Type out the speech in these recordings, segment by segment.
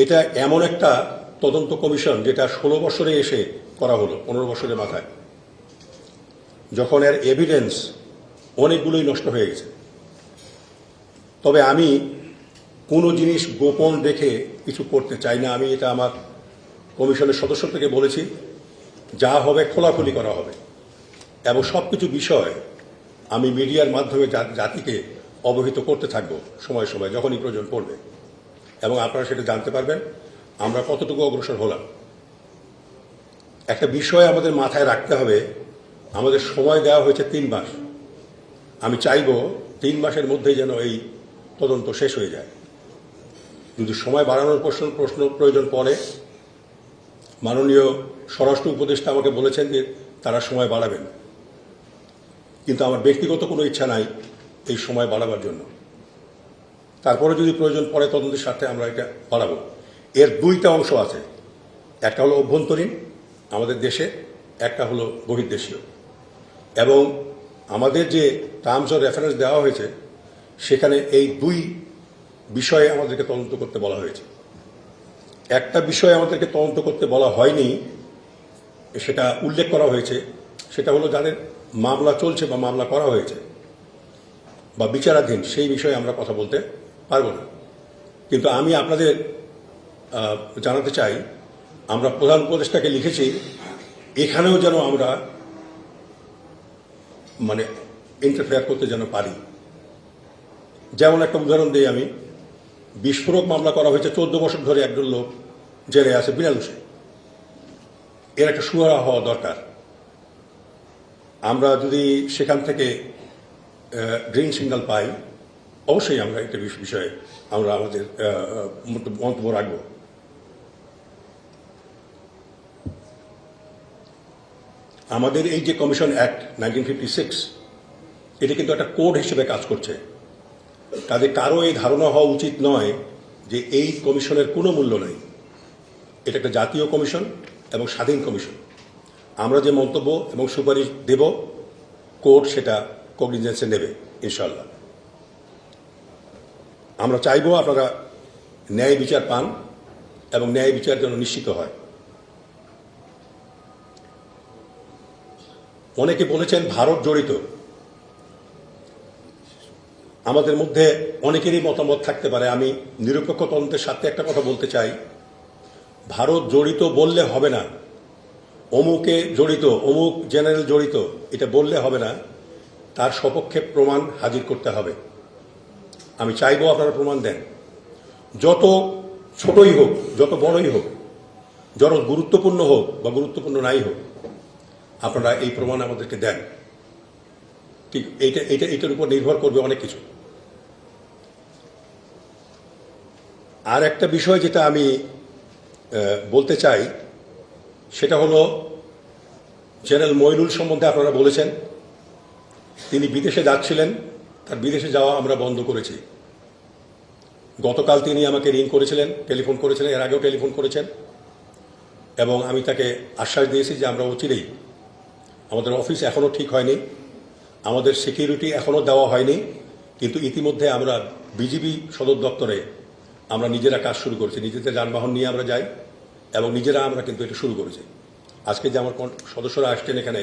এটা এমন একটা তদন্ত কমিশন যেটা 16 বছরে এসে করা হলো, 15 বছরের মাথায়, যখন এর এভিডেন্স অনেকগুলোই নষ্ট হয়ে গেছে। তবে আমি কোনো জিনিস গোপন রেখে কিছু করতে চাই না। আমি এটা আমার কমিশনের সদস্য থেকে বলেছি, যা হবে খোলাখুলি করা হবে, এবং সব কিছু বিষয় আমি মিডিয়ার মাধ্যমে জাতিকে অবহিত করতে থাকবো সময় সময় যখনই প্রয়োজন পড়বে, এবং আপনারা সেটা জানতে পারবেন আমরা কতটুকু অগ্রসর হলাম। একটা বিষয় আমাদের মাথায় রাখতে হবে, আমাদের সময় দেওয়া হয়েছে 3 মাস। আমি চাইব 3 মাসের মধ্যেই যেন এই তদন্ত শেষ হয়ে যায়। যদি সময় বাড়ানোর প্রশ্ন প্রয়োজন পড়ে, মাননীয় স্বরাষ্ট্র উপদেষ্টা আমাকে বলেছেন যে তারা সময় বাড়াবেন, কিন্তু আমার ব্যক্তিগত কোনো ইচ্ছা নাই এই সময় বাড়াবার জন্য। তারপরে যদি প্রয়োজন পড়ে তদন্তের স্বার্থে আমরা এটা বাড়াবো। এর 2টা অংশ আছে, একটা হলো অভ্যন্তরীণ আমাদের দেশে, একটা হলো বহির্দেশীয়। এবং আমাদের যে টার্মস অফ রেফারেন্স দেওয়া হয়েছে সেখানে এই 2 বিষয়ে আমাদেরকে তদন্ত করতে বলা হয়েছে। একটা বিষয়ে আমাদেরকে তদন্ত করতে বলা হয়নি, সেটা উল্লেখ করা হয়েছে, সেটা হলো যাদের মামলা চলছে বা মামলা করা হয়েছে বা বিচারাধীন, সেই বিষয়ে আমরা কথা বলতে পারবো না। কিন্তু আমি আপনাদের জানাতে চাই, আমরা প্রধান উপদেষ্টাকে লিখেছি এখানেও যেন আমরা ইন্টারফেয়ার করতে যেন পারি। যেমন একটা উদাহরণ দিই আমি, বিস্ফোরক মামলা করা হয়েছে, 14 বছর ধরে একজন লোক জেলে আছে বিনা দোষে। এর একটা সুরাহা হওয়া দরকার। আমরা যদি সেখান থেকে গ্রিন সিগন্যাল পাই, অবশ্যই আমরা একটা বিষয়ে আমরা আমাদের মন্তব্য রাখব। আমাদের এই যে কমিশন অ্যাক্ট 1956, এটা কিন্তু একটা কোড হিসেবে কাজ করছে। তাদের কারো এই ধারণা হওয়া উচিত নয় যে এই কমিশনের কোনো মূল্য নেই। এটা একটা জাতীয় কমিশন এবং স্বাধীন কমিশন। আমরা যে মন্তব্য এবং সুপারিশ দেব, কোর্ট সেটা কগনিজেন্সে নেবে ইনশাল্লাহ। আমরা চাইব আপনারা ন্যায় বিচার পান এবং ন্যায় বিচার যেন নিশ্চিত হয়। অনেকে বলেছেন ভারত জড়িত। আমাদের মধ্যে অনেকেরই মতামত থাকতে পারে। আমি নিরপেক্ষ তদন্তের সাথে একটা কথা বলতে চাই, ভারত জড়িত বললে হবে না, অমুকে জড়িত, অমুক জেনারেল জড়িত, এটা বললে হবে না, তার সপক্ষে প্রমাণ হাজির করতে হবে। আমি চাইব আপনারা প্রমাণ দেন, যত ছোটই হোক, যত বড়ই হোক, যত গুরুত্বপূর্ণ হোক বা গুরুত্বপূর্ণ নাই হোক, আপনারা এই প্রমাণ আমাদেরকে দেন। ঠিক এইটার উপর নির্ভর করবে অনেক কিছু। আর একটা বিষয় যেটা আমি বলতে চাই, সেটা হলো জেনারেল মইনুল সম্বন্ধে আপনারা বলেছেন তিনি বিদেশে যাচ্ছিলেন, তার বিদেশে যাওয়া আমরা বন্ধ করেছি। গতকাল তিনি আমাকে রিং করেছিলেন, টেলিফোন করেছিলেন, এর আগেও টেলিফোন করেছেন, এবং আমি তাকে আশ্বাস দিয়েছি যে আমরা অচিরেই, আমাদের অফিস এখনও ঠিক হয়নি, আমাদের সিকিউরিটি এখনও দেওয়া হয়নি, কিন্তু ইতিমধ্যে আমরা বিজিবি সদর দপ্তরে আমরা নিজেরা কাজ শুরু করেছি। নিজেদের যানবাহন নিয়ে আমরা যাই এবং নিজেরা আমরা কিন্তু এটা শুরু করেছি। আজকে যে আমার সদস্যরা আসছেন এখানে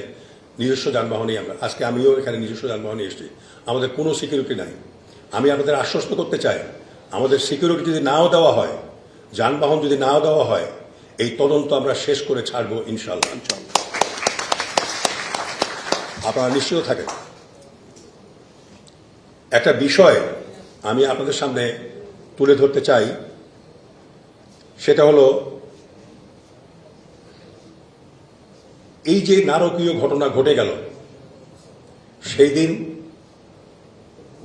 নিজস্ব যানবাহনেই, আজকে আমিও এখানে নিজস্ব যানবাহনে এসেছি। আমাদের কোনো সিকিউরিটি নাই। আমি আপনাদের আশ্বস্ত করতে চাই, আমাদের সিকিউরিটি যদি নাও দেওয়া হয়, যানবাহন যদি নাও দেওয়া হয়, এই তদন্ত আমরা শেষ করে ছাড়বো ইনশাআল্লাহ। আপনারা নিশ্চিত থাকেন। একটা বিষয় আমি আপনাদের সামনে তুলে ধরতে চাই, সেটা হলো এই যে নারকীয় ঘটনা ঘটে গেল, সেই দিন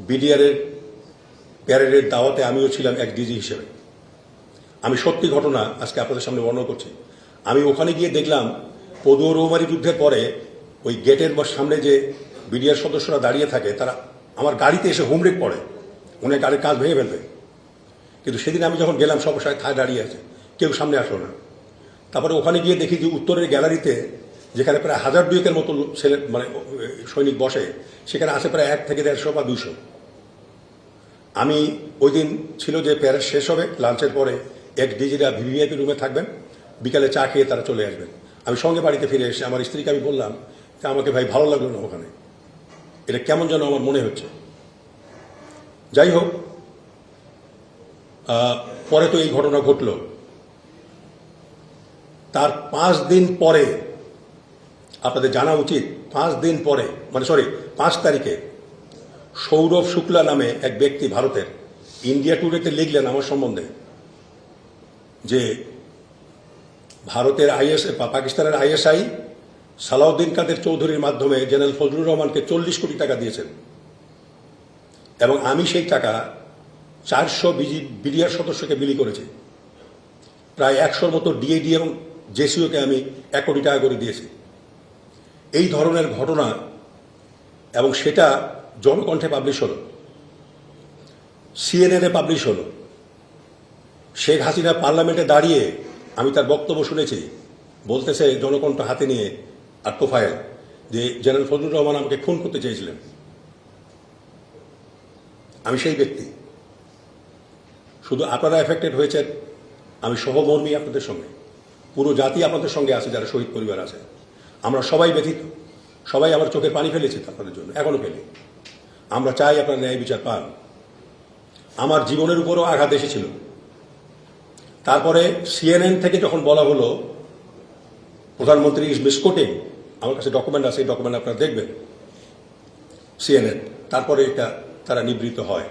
বিডিআরের প্যারেডের দাওয়াতে আমিও ছিলাম এক ডিজি হিসেবে। আমি সত্যি ঘটনা আজকে আপনাদের সামনে বর্ণনা করছি। আমি ওখানে গিয়ে দেখলাম পদুয়া রৌমারী যুদ্ধের পরে ওই গেটের সামনে যে বিডিআর সদস্যরা দাঁড়িয়ে থাকে, তারা আমার গাড়িতে এসে হুমড়ে পড়ে, মনে গাড়ির কাজ ভেঙে ফেলবে। কিন্তু সেদিন আমি যখন গেলাম, সব থায় দাঁড়িয়ে আছে, কেউ সামনে আসলো না। তারপরে ওখানে গিয়ে দেখি যে উত্তরের গ্যালারিতে, যেখানে প্রায় 1000-2 মতো ছেলে সৈনিক বসে, সেখানে আছে প্রায় 1 থেকে 150 বা 200। আমি ওই দিন ছিল যে প্যারেড শেষ হবে, লাঞ্চের পরে এক্স ডিজিরা ভিভিআইপি রুমে থাকবেন, বিকালে চা খেয়ে তারা চলে আসবেন। আমি সঙ্গে বাড়িতে ফিরে এসে আমার স্ত্রীকে আমি বললাম যে আমাকে ভাই ভালো লাগলো না ওখানে, এটা কেমন যেন আমার মনে হচ্ছে। যাই হোক, পরে তো এই ঘটনা ঘটল। তার 5 দিন পরে, আপনাদের জানা উচিত, 5 দিন পরে, 5 তারিখে সৌরভ শুক্লা নামে এক ব্যক্তি ভারতের ইন্ডিয়া টুডেতে লিখলেন আমার সম্বন্ধে যে ভারতের পাকিস্তানের আইএসআই সালাউদ্দিন কাদের চৌধুরীর মাধ্যমে জেনারেল ফজলুর রহমানকে 40 কোটি টাকা দিয়েছেন এবং আমি সেই টাকা 400 বিডিআর সদস্যকে বিলি করেছি। প্রায় 100-র মতো ডিএডি এবং জেসিওকে আমি 1 কোটি টাকা করে দিয়েছি। এই ধরনের ঘটনা, এবং সেটা জনকণ্ঠে পাবলিশ হলো, সিএনএনে পাবলিশ হলো। শেখ হাসিনা পার্লামেন্টে দাঁড়িয়ে, আমি তার বক্তব্য শুনেছি, বলতেছে জনকণ্ঠ হাতে নিয়ে আর তোফায়েল যে জেনারেল ফজলুর রহমান আমাকে খুন করতে চেয়েছিলেন। আমি সেই ব্যক্তি। শুধু আপনারা এফেক্টেড হয়েছেন, আমি সহমর্মী আপনাদের সঙ্গে, পুরো জাতি আপনাদের সঙ্গে আছে, যারা শহীদ পরিবার আছে। আমরা সবাই ব্যথিত, সবাই আমার চোখের পানি ফেলেছি আপনাদের জন্য, এখনো ফেলি। আমরা চাই আপনারা ন্যায় বিচার পান। আমার জীবনের উপরও আঘাত এসেছিল। তারপরে সিএনএন থেকে যখন বলা হলো প্রধানমন্ত্রী ইজ মিসকোটিং, আমার কাছে ডকুমেন্ট আছে, এই ডকুমেন্ট আপনারা দেখবেন, সিএনএন, তারপরে এটা তারা নিবৃত্ত হয়।